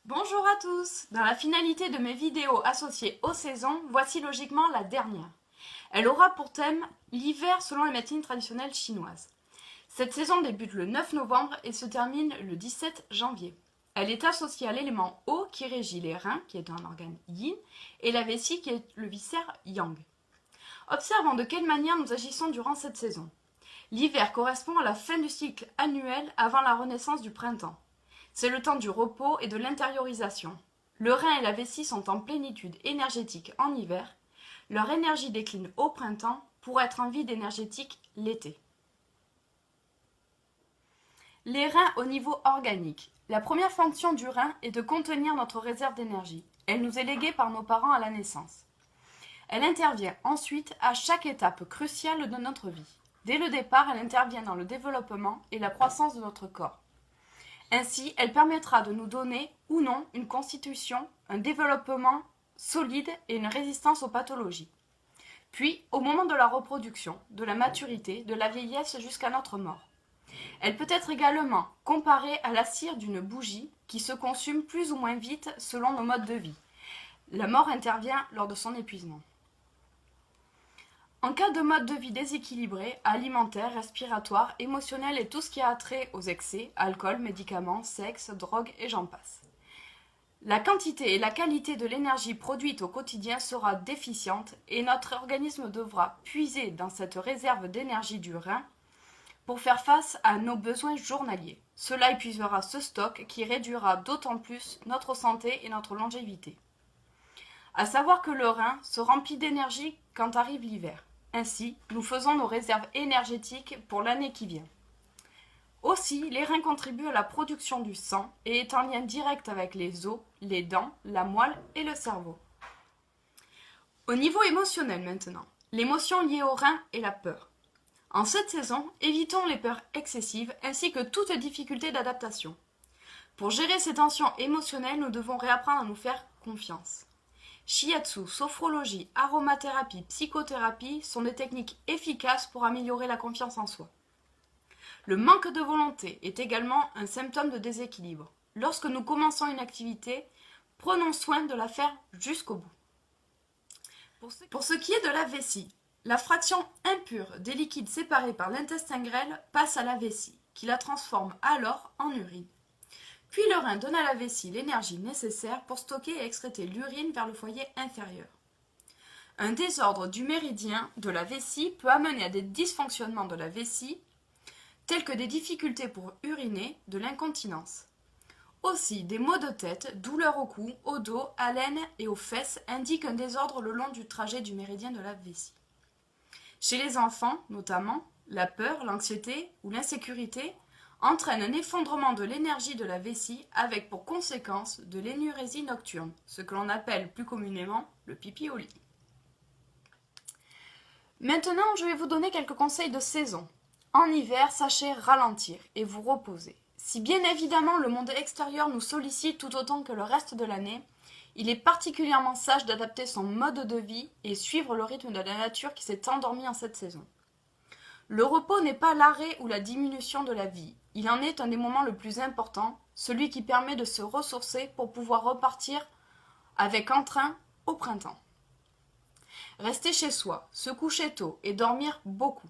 Bonjour à tous! Dans la finalité de mes vidéos associées aux saisons, voici logiquement la dernière. Elle aura pour thème l'hiver selon la médecine traditionnelle chinoise. Cette saison débute le 9 novembre et se termine le 17 janvier. Elle est associée à l'élément eau qui régit les reins, qui est un organe yin, et la vessie qui est le viscère yang. Observons de quelle manière nous agissons durant cette saison. L'hiver correspond à la fin du cycle annuel avant la renaissance du printemps. C'est le temps du repos et de l'intériorisation. Le rein et la vessie sont en plénitude énergétique en hiver. Leur énergie décline au printemps pour être en vide énergétique l'été. Les reins au niveau organique. La première fonction du rein est de contenir notre réserve d'énergie. Elle nous est léguée par nos parents à la naissance. Elle intervient ensuite à chaque étape cruciale de notre vie. Dès le départ, elle intervient dans le développement et la croissance de notre corps. Ainsi, elle permettra de nous donner ou non une constitution, un développement solide et une résistance aux pathologies. Puis, au moment de la reproduction, de la maturité, de la vieillesse jusqu'à notre mort. Elle peut être également comparée à la cire d'une bougie qui se consume plus ou moins vite selon nos modes de vie. La mort intervient lors de son épuisement. En cas de mode de vie déséquilibré, alimentaire, respiratoire, émotionnel et tout ce qui a trait aux excès, alcool, médicaments, sexe, drogue et j'en passe. La quantité et la qualité de l'énergie produite au quotidien sera déficiente et notre organisme devra puiser dans cette réserve d'énergie du rein pour faire face à nos besoins journaliers. Cela épuisera ce stock qui réduira d'autant plus notre santé et notre longévité. À savoir que le rein se remplit d'énergie quand arrive l'hiver. Ainsi, nous faisons nos réserves énergétiques pour l'année qui vient. Aussi, les reins contribuent à la production du sang et est en lien direct avec les os, les dents, la moelle et le cerveau. Au niveau émotionnel maintenant, l'émotion liée aux reins est la peur. En cette saison, évitons les peurs excessives ainsi que toute difficulté d'adaptation. Pour gérer ces tensions émotionnelles, nous devons réapprendre à nous faire confiance. Shiatsu, sophrologie, aromathérapie, psychothérapie sont des techniques efficaces pour améliorer la confiance en soi. Le manque de volonté est également un symptôme de déséquilibre. Lorsque nous commençons une activité, prenons soin de la faire jusqu'au bout. Pour ce qui est de la vessie, la fraction impure des liquides séparés par l'intestin grêle passe à la vessie, qui la transforme alors en urine. Puis le rein donne à la vessie l'énergie nécessaire pour stocker et excréter l'urine vers le foyer inférieur. Un désordre du méridien de la vessie peut amener à des dysfonctionnements de la vessie, tels que des difficultés pour uriner, de l'incontinence. Aussi, des maux de tête, douleurs au cou, au dos, à l'aine et aux fesses indiquent un désordre le long du trajet du méridien de la vessie. Chez les enfants, notamment, la peur, l'anxiété ou l'insécurité entraîne un effondrement de l'énergie de la vessie avec pour conséquence de l'énurésie nocturne, ce que l'on appelle plus communément le pipi au lit. Maintenant, je vais vous donner quelques conseils de saison. En hiver, sachez ralentir et vous reposer. Si bien évidemment le monde extérieur nous sollicite tout autant que le reste de l'année, il est particulièrement sage d'adapter son mode de vie et suivre le rythme de la nature qui s'est endormie en cette saison. Le repos n'est pas l'arrêt ou la diminution de la vie. Il en est un des moments le plus importants, celui qui permet de se ressourcer pour pouvoir repartir avec entrain au printemps. Rester chez soi, se coucher tôt et dormir beaucoup.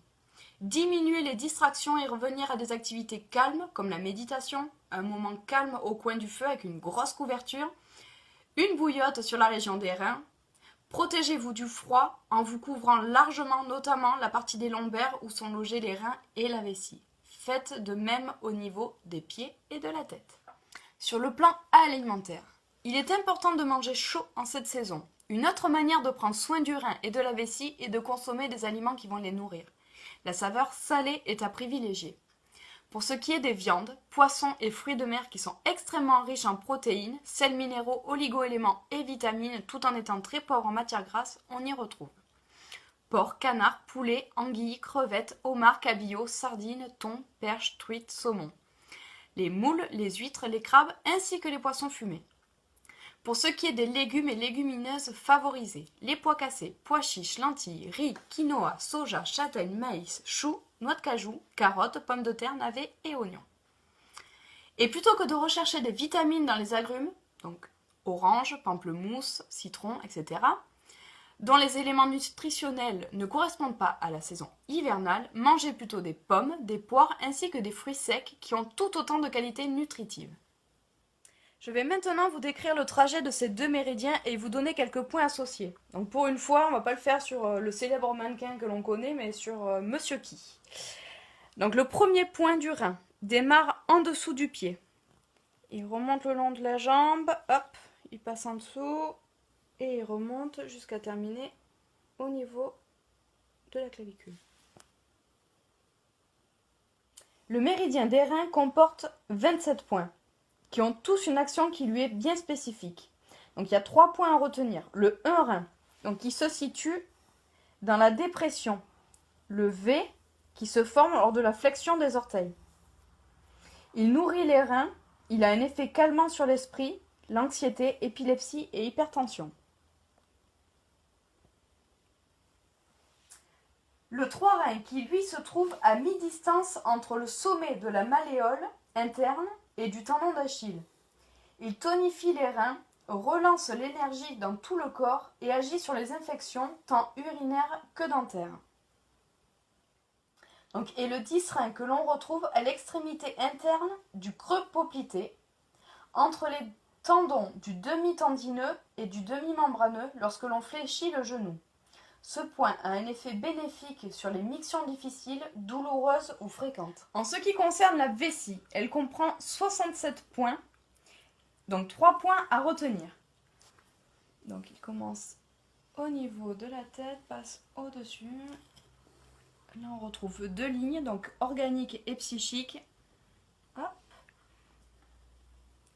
Diminuer les distractions et revenir à des activités calmes comme la méditation, un moment calme au coin du feu avec une grosse couverture, une bouillotte sur la région des reins. Protégez-vous du froid en vous couvrant largement, notamment la partie des lombaires où sont logés les reins et la vessie. Faites de même au niveau des pieds et de la tête. Sur le plan alimentaire, il est important de manger chaud en cette saison. Une autre manière de prendre soin du rein et de la vessie est de consommer des aliments qui vont les nourrir. La saveur salée est à privilégier. Pour ce qui est des viandes, poissons et fruits de mer qui sont extrêmement riches en protéines, sels minéraux, oligo-éléments et vitamines, tout en étant très pauvres en matières grasses, on y retrouve porc, canard, poulet, anguilles, crevettes, homards, cabillaud, sardines, thon, perches, truites, saumon. Les moules, les huîtres, les crabes ainsi que les poissons fumés. Pour ce qui est des légumes et légumineuses favorisés, les pois cassés, pois chiches, lentilles, riz, quinoa, soja, châtaigne, maïs, choux, noix de cajou, carottes, pommes de terre, navets et oignons. Et plutôt que de rechercher des vitamines dans les agrumes, donc orange, pamplemousse, citron, etc., dont les éléments nutritionnels ne correspondent pas à la saison hivernale, mangez plutôt des pommes, des poires ainsi que des fruits secs qui ont tout autant de qualités nutritives. Je vais maintenant vous décrire le trajet de ces deux méridiens et vous donner quelques points associés. Donc pour une fois, on ne va pas le faire sur le célèbre mannequin que l'on connaît, mais sur Monsieur Qui. Donc le premier point du rein démarre en dessous du pied. Il remonte le long de la jambe, hop, il passe en dessous et il remonte jusqu'à terminer au niveau de la clavicule. Le méridien des reins comporte 27 points, qui ont tous une action qui lui est bien spécifique. Donc il y a 3 points à retenir. Le 1 rein, donc qui se situe dans la dépression. Le V, qui se forme lors de la flexion des orteils. Il nourrit les reins, il a un effet calmant sur l'esprit, l'anxiété, épilepsie et hypertension. Le 3 rein qui lui se trouve à mi-distance entre le sommet de la malléole interne et du tendon d'Achille. Il tonifie les reins, relance l'énergie dans tout le corps et agit sur les infections tant urinaires que dentaires. Et le 10 rein que l'on retrouve à l'extrémité interne du creux poplité, entre les tendons du demi-tendineux et du demi-membraneux lorsque l'on fléchit le genou. Ce point a un effet bénéfique sur les mictions difficiles, douloureuses ou fréquentes. En ce qui concerne la vessie, elle comprend 67 points, donc 3 points à retenir. Donc il commence au niveau de la tête, passe au-dessus. Là on retrouve 2 lignes, donc organique et psychique. Hop.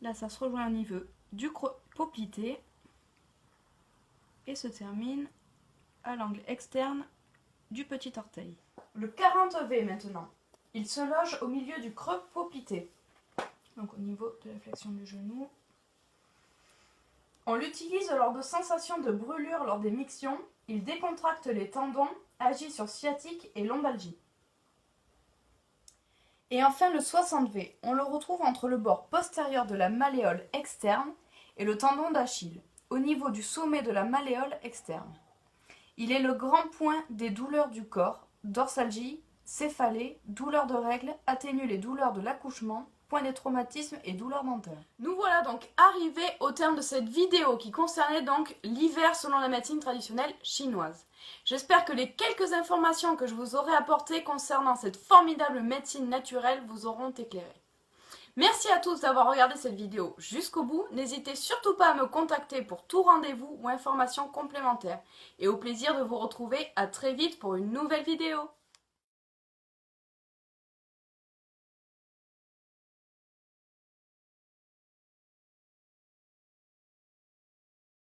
Là ça se rejoint au niveau du creux poplité et se termine à l'angle externe du petit orteil. Le 40V maintenant, il se loge au milieu du creux poplité, donc au niveau de la flexion du genou. On l'utilise lors de sensations de brûlure lors des mictions, il décontracte les tendons, agit sur sciatique et lombalgie. Et enfin le 60V, on le retrouve entre le bord postérieur de la malléole externe et le tendon d'Achille, au niveau du sommet de la malléole externe. Il est le grand point des douleurs du corps, dorsalgie, céphalée, douleurs de règles, atténue les douleurs de l'accouchement, point des traumatismes et douleurs dentaires. Nous voilà donc arrivés au terme de cette vidéo qui concernait donc l'hiver selon la médecine traditionnelle chinoise. J'espère que les quelques informations que je vous aurai apportées concernant cette formidable médecine naturelle vous auront éclairé. Merci à tous d'avoir regardé cette vidéo jusqu'au bout. N'hésitez surtout pas à me contacter pour tout rendez-vous ou informations complémentaires. Et au plaisir de vous retrouver à très vite pour une nouvelle vidéo.